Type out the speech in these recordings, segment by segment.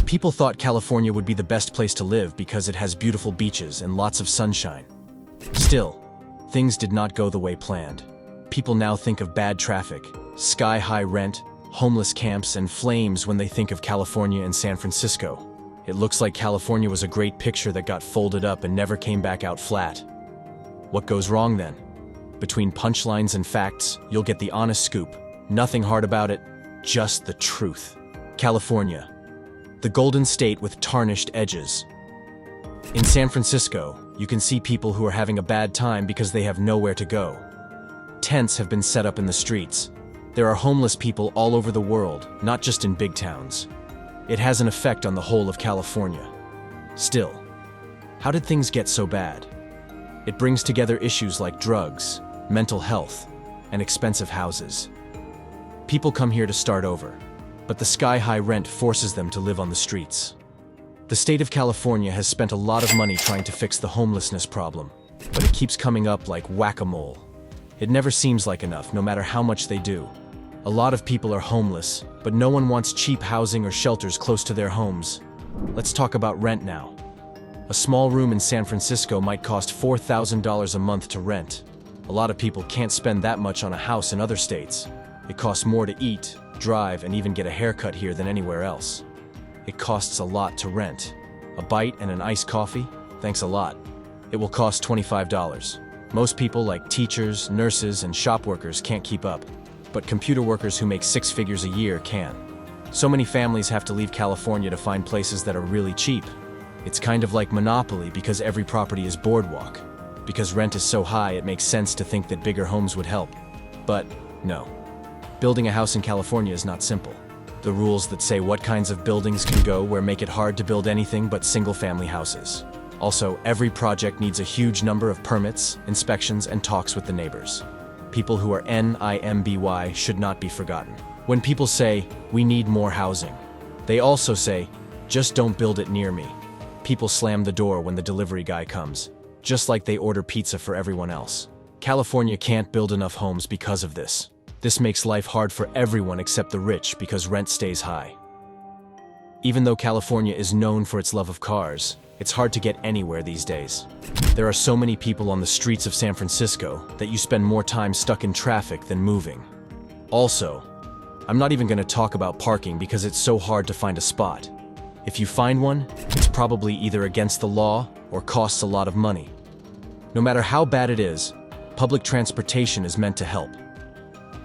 People thought California would be the best place to live because it has beautiful beaches and lots of sunshine. Still, things did not go the way planned. People now think of bad traffic, sky-high rent, homeless camps, and flames when they think of California and San Francisco. It looks like California was a great picture that got folded up and never came back out flat. What goes wrong then? Between punchlines and facts, you'll get the honest scoop. Nothing hard about it, just the truth. California, the golden state with tarnished edges. In San Francisco, you can see people who are having a bad time because they have nowhere to go. Tents have been set up in the streets. There are homeless people all over the world, not just in big towns. It has an effect on the whole of California. Still, how did things get so bad? It brings together issues like drugs, mental health, and expensive houses. People come here to start over, but the sky-high rent forces them to live on the streets. The state of California has spent a lot of money trying to fix the homelessness problem, but it keeps coming up like whack-a-mole. It never seems like enough, no matter how much they do. A lot of people are homeless, but no one wants cheap housing or shelters close to their homes. Let's talk about rent now. A small room in San Francisco might cost $4,000 a month to rent. A lot of people can't spend that much on a house in other states. It costs more to eat, drive, and even get a haircut here than anywhere else. It costs a lot to rent. A bite and an iced coffee? Thanks a lot. It will cost $25. Most people, like teachers, nurses, and shop workers, can't keep up. But computer workers who make 6 figures a year can. So many families have to leave California to find places that are really cheap. It's kind of like Monopoly because every property is boardwalk. Because rent is so high, it makes sense to think that bigger homes would help. But no. Building a house in California is not simple. The rules that say what kinds of buildings can go where make it hard to build anything but single-family houses. Also, every project needs a huge number of permits, inspections, and talks with the neighbors. People who are NIMBY should not be forgotten. When people say, "We need more housing," they also say, "Just don't build it near me." People slam the door when the delivery guy comes, just like they order pizza for everyone else. California can't build enough homes because of this. This makes life hard for everyone except the rich because rent stays high. Even though California is known for its love of cars, it's hard to get anywhere these days. There are so many people on the streets of San Francisco that you spend more time stuck in traffic than moving. Also, I'm not even going to talk about parking because it's so hard to find a spot. If you find one, it's probably either against the law or costs a lot of money. No matter how bad it is, public transportation is meant to help.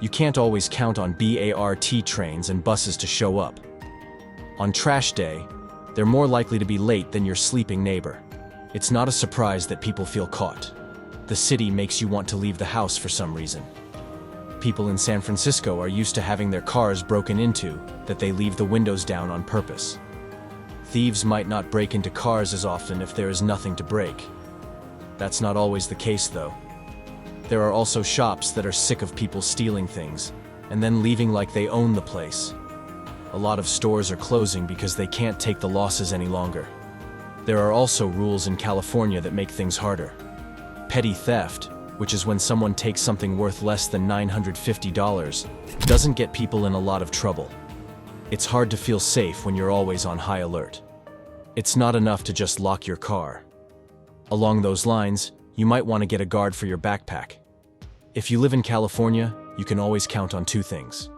You can't always count on BART trains and buses to show up. On trash day, they're more likely to be late than your sleeping neighbor. It's not a surprise that people feel caught. The city makes you want to leave the house for some reason. People in San Francisco are used to having their cars broken into, that they leave the windows down on purpose. Thieves might not break into cars as often if there is nothing to break. That's not always the case, though. There are also shops that are sick of people stealing things, and then leaving like they own the place. A lot of stores are closing because they can't take the losses any longer. There are also rules in California that make things harder. Petty theft, which is when someone takes something worth less than $950, doesn't get people in a lot of trouble. It's hard to feel safe when you're always on high alert. It's not enough to just lock your car. Along those lines, you might want to get a guard for your backpack. If you live in California, you can always count on 2 things: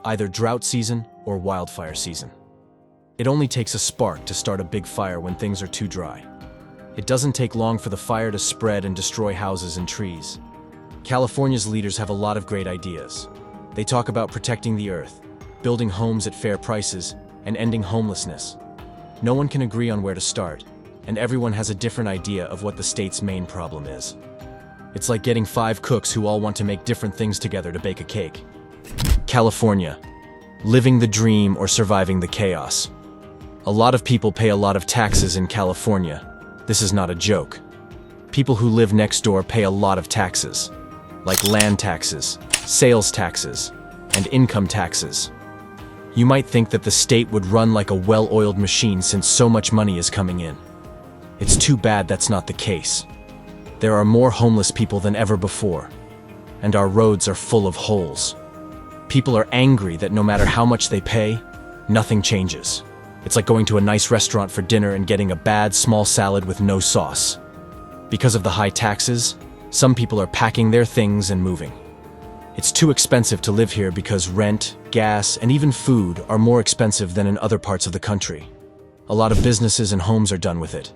either drought season or wildfire season. It only takes a spark to start a big fire when things are too dry. It doesn't take long for the fire to spread and destroy houses and trees. California's leaders have a lot of great ideas. They talk about protecting the earth, building homes at fair prices, and ending homelessness. No one can agree on where to start, and everyone has a different idea of what the state's main problem is. It's like getting 5 cooks who all want to make different things together to bake a cake. California. Living the dream or surviving the chaos. A lot of people pay a lot of taxes in California. This is not a joke. People who live next door pay a lot of taxes, like land taxes, sales taxes, and income taxes. You might think that the state would run like a well-oiled machine since so much money is coming in. It's too bad that's not the case. There are more homeless people than ever before, and our roads are full of holes. People are angry that no matter how much they pay, nothing changes. It's like going to a nice restaurant for dinner and getting a bad, small salad with no sauce. Because of the high taxes, some people are packing their things and moving. It's too expensive to live here because rent, gas, and even food are more expensive than in other parts of the country. A lot of businesses and homes are done with it.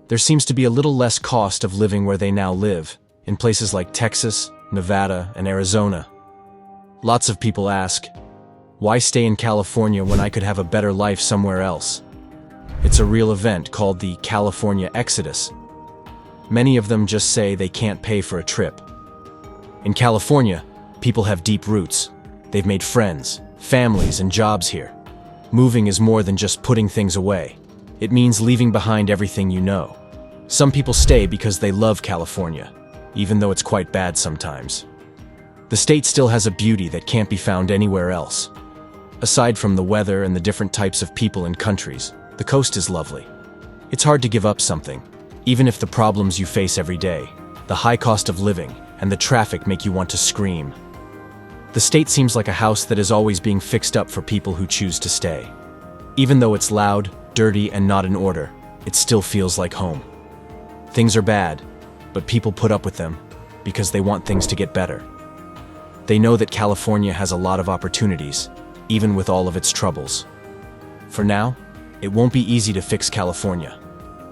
There seems to be a little less cost of living where they now live, in places like Texas, Nevada, and Arizona. Lots of people ask, why stay in California when I could have a better life somewhere else? It's a real event called the California Exodus. Many of them just say they can't pay for a trip. In California, people have deep roots. They've made friends, families, and jobs here. Moving is more than just putting things away. It means leaving behind everything you know. Some people stay because they love California, even though it's quite bad sometimes. The state still has a beauty that can't be found anywhere else. Aside from the weather and the different types of people and countries, the coast is lovely. It's hard to give up something, even if the problems you face every day, the high cost of living, and the traffic make you want to scream. The state seems like a house that is always being fixed up for people who choose to stay. Even though it's loud, dirty, and not in order, it still feels like home. Things are bad, but people put up with them because they want things to get better. They know that California has a lot of opportunities, even with all of its troubles. For now, it won't be easy to fix California.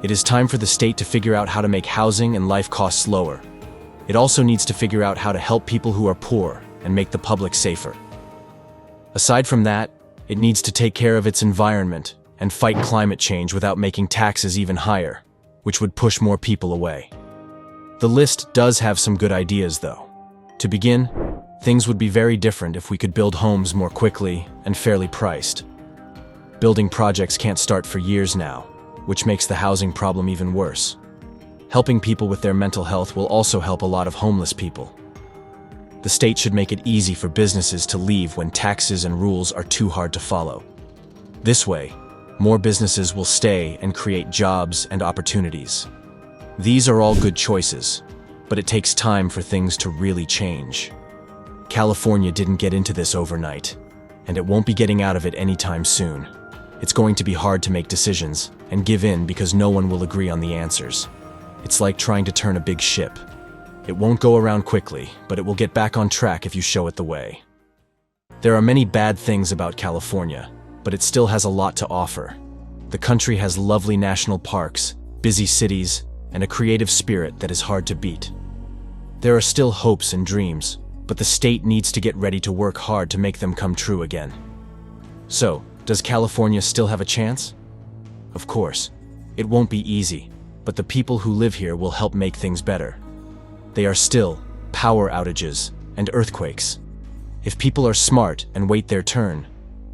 It is time for the state to figure out how to make housing and life costs lower. It also needs to figure out how to help people who are poor and make the public safer. Aside from that, it needs to take care of its environment and fight climate change without making taxes even higher, which would push more people away. The list does have some good ideas, though. To begin, things would be very different if we could build homes more quickly and fairly priced. Building projects can't start for years now, which makes the housing problem even worse. Helping people with their mental health will also help a lot of homeless people. The state should make it easy for businesses to leave when taxes and rules are too hard to follow. This way, more businesses will stay and create jobs and opportunities. These are all good choices, but it takes time for things to really change. California didn't get into this overnight, and it won't be getting out of it anytime soon. It's going to be hard to make decisions and give in because no one will agree on the answers. It's like trying to turn a big ship. It won't go around quickly, but it will get back on track if you show it the way. There are many bad things about California, but it still has a lot to offer. The country has lovely national parks, busy cities, and a creative spirit that is hard to beat. There are still hopes and dreams, but the state needs to get ready to work hard to make them come true again. So, does California still have a chance? Of course. It won't be easy, but the people who live here will help make things better. They are still power outages and earthquakes. If people are smart and wait their turn,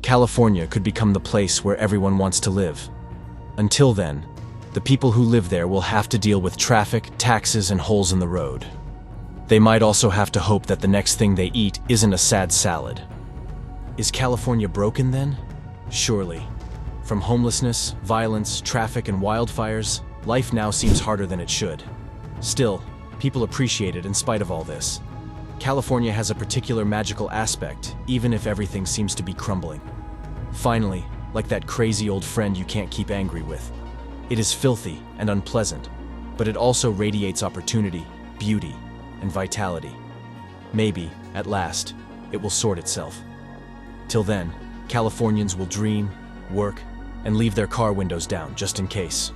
California could become the place where everyone wants to live. Until then, the people who live there will have to deal with traffic, taxes, and holes in the road. They might also have to hope that the next thing they eat isn't a sad salad. Is California broken then? Surely. From homelessness, violence, traffic, and wildfires, life now seems harder than it should. Still, people appreciate it in spite of all this. California has a particular magical aspect, even if everything seems to be crumbling. Finally, like that crazy old friend you can't keep angry with. It is filthy and unpleasant, but it also radiates opportunity, beauty, and vitality. Maybe, at last, it will sort itself. Till then, Californians will dream, work, and leave their car windows down just in case.